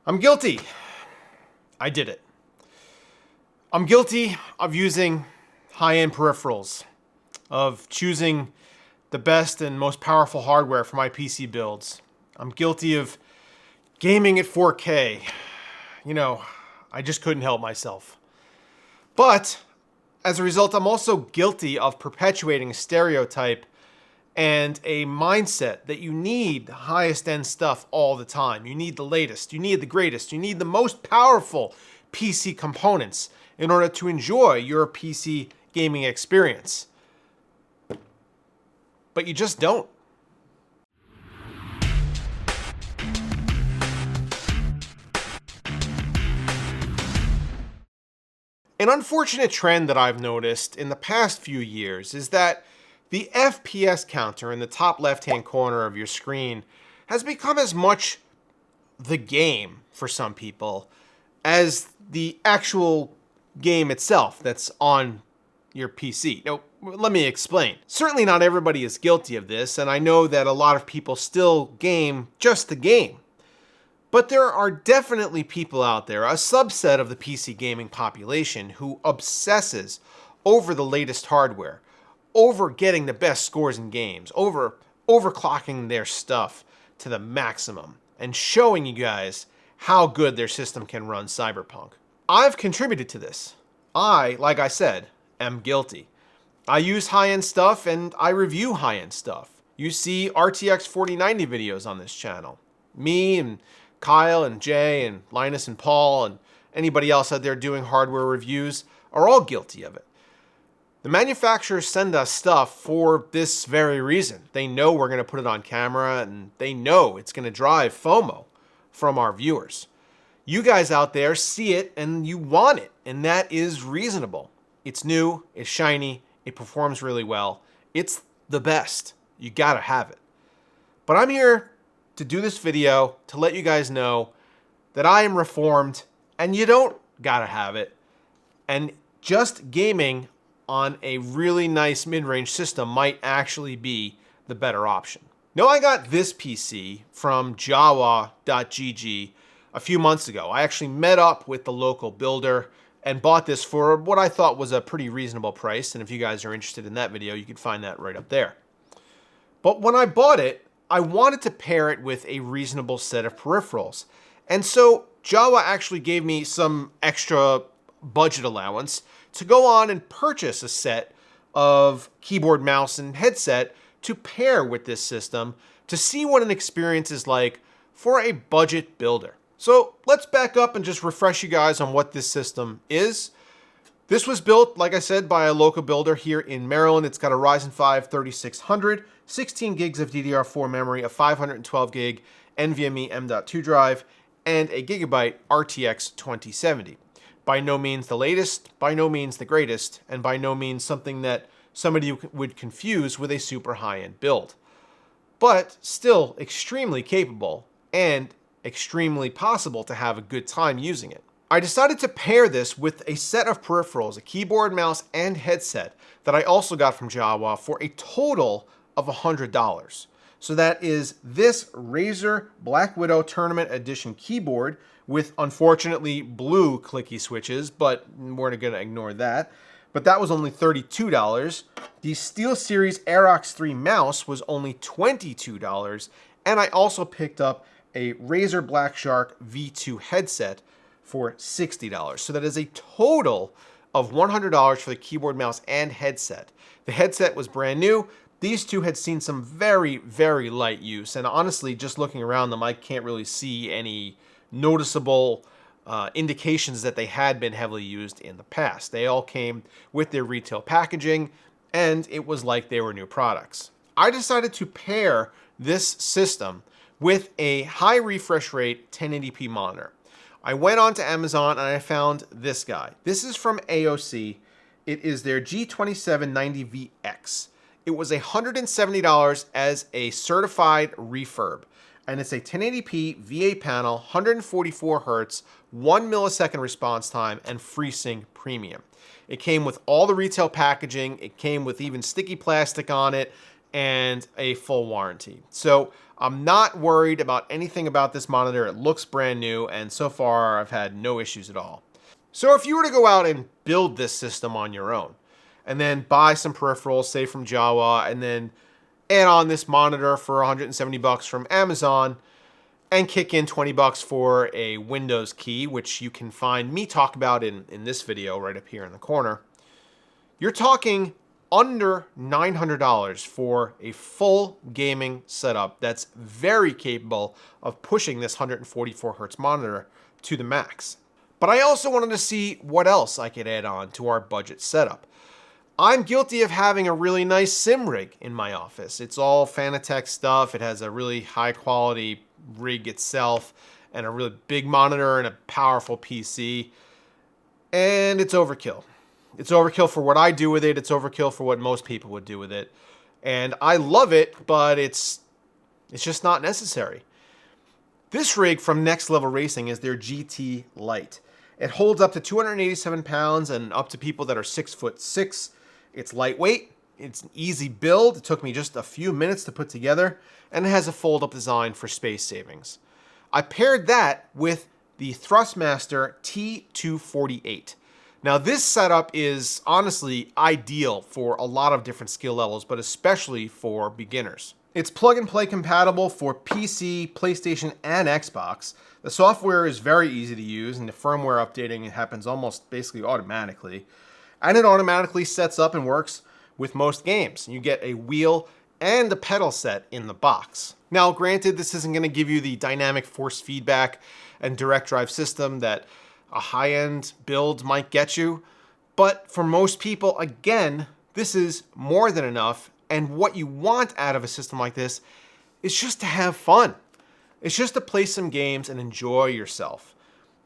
I'm guilty. I did it. I'm guilty of using high-end peripherals, of choosing the best and most powerful hardware for my PC builds. I'm guilty of gaming at 4K. You know, I just couldn't help myself. But as a result, I'm also guilty of perpetuating a stereotype and a mindset that you need the highest end stuff all the time. You need the latest, you need the greatest, you need the most powerful PC components in order to enjoy your PC gaming experience. But you just don't. An unfortunate trend that I've noticed in the past few years is that the FPS counter in the top left-hand corner of your screen has become as much the game for some people as the actual game itself that's on your PC. Now, let me explain. Certainly not everybody is guilty of this, and I know that a lot of people still game just the game. But there are definitely people out there, a subset of the PC gaming population, who obsesses over the latest hardware, over getting the best scores in games, over overclocking their stuff to the maximum, and showing you guys how good their system can run Cyberpunk. I've contributed to this. I, like I said, am guilty. I use high-end stuff and I review high-end stuff. You see RTX 4090 videos on this channel. Me and Kyle and Jay and Linus and Paul and anybody else out there doing hardware reviews are all guilty of it. The manufacturers send us stuff for this very reason. They know we're going to put it on camera and they know it's going to drive FOMO from our viewers. You guys out there see it and you want it, and that is reasonable. It's new, it's shiny, it performs really well. It's the best. You gotta have it. But I'm here to do this video to let you guys know that I am reformed and you don't gotta have it. And just gaming on a really nice mid-range system might actually be the better option. Now, I got this PC from Jawa.gg a few months ago. I actually met up with the local builder and bought this for what I thought was a pretty reasonable price. And if you guys are interested in that video, you can find that right up there. But when I bought it, I wanted to pair it with a reasonable set of peripherals. And so Jawa actually gave me some extra budget allowance to go on and purchase a set of keyboard, mouse, and headset to pair with this system to see what an experience is like for a budget builder. So let's back up and just refresh you guys on what this system is. This was built, like I said, by a local builder here in Maryland. It's got a Ryzen 5 3600, 16 gigs of DDR4 memory, a 512 gig NVMe M.2 drive, and a gigabyte RTX 2070. By no means the latest, by no means the greatest, and by no means something that somebody would confuse with a super high-end build. But still extremely capable and extremely possible to have a good time using it. I decided to pair this with a set of peripherals, a keyboard, mouse, and headset that I also got from Jawa for a total of $100. So that is this Razer Black Widow Tournament Edition keyboard with, unfortunately, blue clicky switches, but we're going to ignore that. But that was only $32. The SteelSeries Aerox 3 mouse was only $22, and I also picked up a Razer Black Shark V2 headset for $60. So that is a total of $100 for the keyboard, mouse, and headset. The headset was brand new. These two had seen some very, very light use, and honestly, just looking around them, I can't really see any noticeable indications that they had been heavily used in the past. They all came with their retail packaging, and it was like they were new products. I decided to pair this system with a high refresh rate 1080p monitor. I went on to Amazon and I found this guy. This is from AOC. It is their G2790VX. It was $170 as a certified refurb. And it's a 1080p VA panel, 144 Hertz, 1 millisecond response time, and FreeSync Premium. It came with all the retail packaging. It came with even sticky plastic on it and a full warranty. So I'm not worried about anything about this monitor. It looks brand new, and so far I've had no issues at all. So if you were to go out and build this system on your own, and then buy some peripherals, say from Jawa, and then add on this monitor for $170 from Amazon, and kick in $20 for a Windows key, which you can find me talk about in this video right up here in the corner, you're talking under $900 for a full gaming setup that's very capable of pushing this 144 hertz monitor to the max. But I also wanted to see what else I could add on to our budget setup. I'm guilty of having a really nice sim rig in my office. It's all Fanatec stuff. It has a really high quality rig itself and a really big monitor and a powerful PC. And it's overkill. It's overkill for what I do with it. It's overkill for what most people would do with it. And I love it, but it's just not necessary. This rig from Next Level Racing is their GT Lite. It holds up to 287 pounds and up to people that are 6'6". It's lightweight. It's an easy build. It took me just a few minutes to put together, and it has a fold-up design for space savings. I paired that with the Thrustmaster T248. Now this setup is honestly ideal for a lot of different skill levels, but especially for beginners. It's plug-and-play compatible for PC, PlayStation, and Xbox. The software is very easy to use, and the firmware updating happens almost basically automatically. And it automatically sets up and works with most games. You get a wheel and a pedal set in the box. Now, granted, this isn't going to give you the dynamic force feedback and direct drive system that a high-end build might get you, but for most people, again, this is more than enough, and what you want out of a system like this is just to have fun. It's just to play some games and enjoy yourself.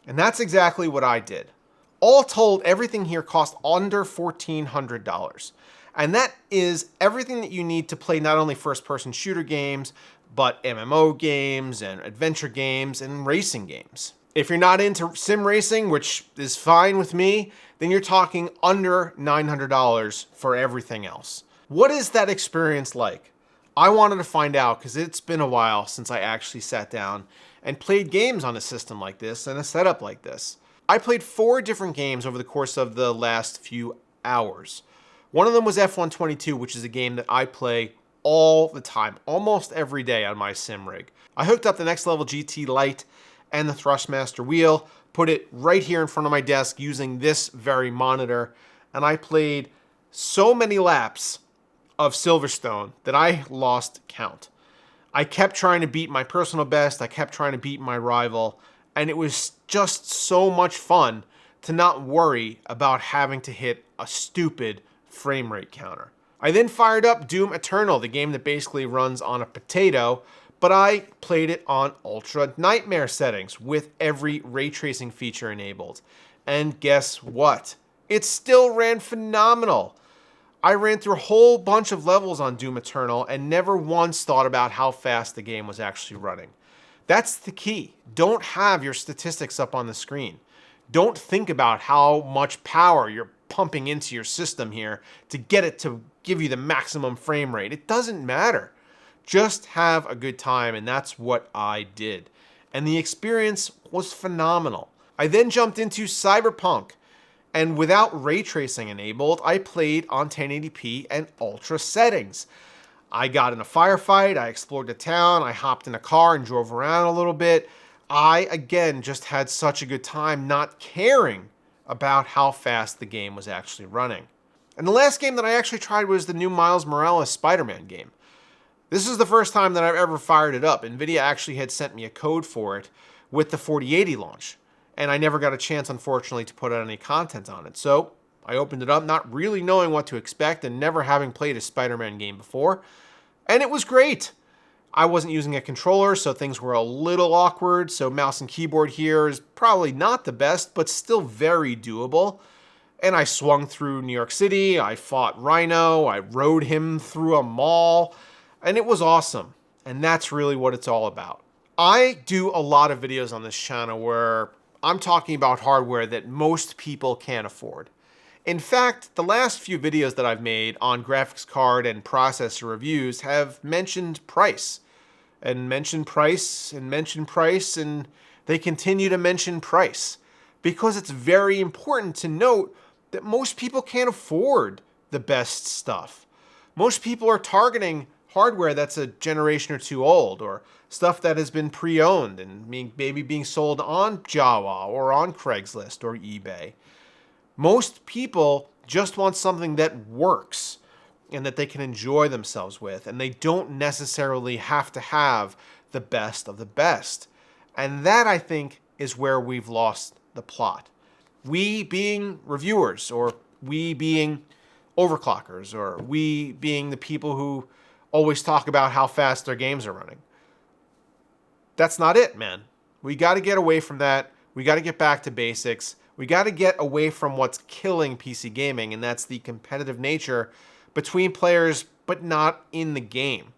And that's exactly what I did. All told, everything here cost under $1,400. And that is everything that you need to play not only first-person shooter games, but MMO games and adventure games and racing games. If you're not into sim racing, which is fine with me, then you're talking under $900 for everything else. What is that experience like? I wanted to find out because it's been a while since I actually sat down and played games on a system like this and a setup like this. I played 4 different games over the course of the last few hours. One of them was F122, which is a game that I play all the time, almost every day on my sim rig. I hooked up the Next Level GT Lite and the Thrustmaster wheel, put it right here in front of my desk using this very monitor, and I played so many laps of Silverstone that I lost count. I kept trying to beat my personal best, I kept trying to beat my rival, and it was just so much fun to not worry about having to hit a stupid frame rate counter. I then fired up Doom Eternal, the game that basically runs on a potato, but I played it on Ultra Nightmare settings with every ray tracing feature enabled. And guess what? It still ran phenomenal. I ran through a whole bunch of levels on Doom Eternal and never once thought about how fast the game was actually running. That's the key. Don't have your statistics up on the screen. Don't think about how much power you're pumping into your system here to get it to give you the maximum frame rate. It doesn't matter. Just have a good time, and that's what I did. And the experience was phenomenal. I then jumped into Cyberpunk, and without ray tracing enabled, I played on 1080p and ultra settings. I got in a firefight, I explored the town, I hopped in a car and drove around a little bit. I, again, just had such a good time not caring about how fast the game was actually running. And the last game that I actually tried was the new Miles Morales Spider-Man game. This is the first time that I've ever fired it up. NVIDIA actually had sent me a code for it with the 4080 launch, and I never got a chance, unfortunately, to put out any content on it. So I opened it up not really knowing what to expect and never having played a Spider-Man game before, and it was great. I wasn't using a controller, so things were a little awkward, so mouse and keyboard here is probably not the best, but still very doable. And I swung through New York City, I fought Rhino, I rode him through a mall, and it was awesome. And that's really what it's all about. I do a lot of videos on this channel where I'm talking about hardware that most people can't afford. In fact, the last few videos that I've made on graphics card and processor reviews have mentioned price. and mention price and mention price, and they continue to mention price because it's very important to note that most people can't afford the best stuff. Most people are targeting hardware that's a generation or two old, or stuff that has been pre-owned and maybe being sold on Java or on Craigslist or eBay. Most people just want something that works and that they can enjoy themselves with, and they don't necessarily have to have the best of the best. And that, I think, is where we've lost the plot. We being reviewers, or we being overclockers, or we being the people who always talk about how fast their games are running. That's not it, man. We got to get away from that. We got to get back to basics. We got to get away from what's killing PC gaming, and that's the competitive nature between players, but not in the game.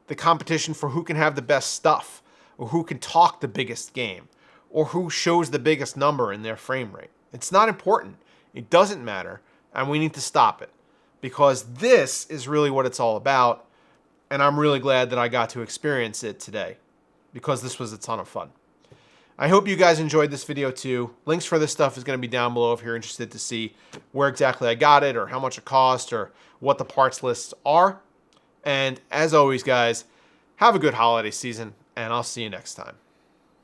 The competition for who can have the best stuff, or who can talk the biggest game, or who shows the biggest number in their frame rate. It's not important. It doesn't matter, and we need to stop it, because this is really what it's all about, and I'm really glad that I got to experience it today, because this was a ton of fun. I hope you guys enjoyed this video too. Links for this stuff is going to be down below if you're interested to see where exactly I got it, or how much it cost, or what the parts lists are. And as always, guys, have a good holiday season, and I'll see you next time.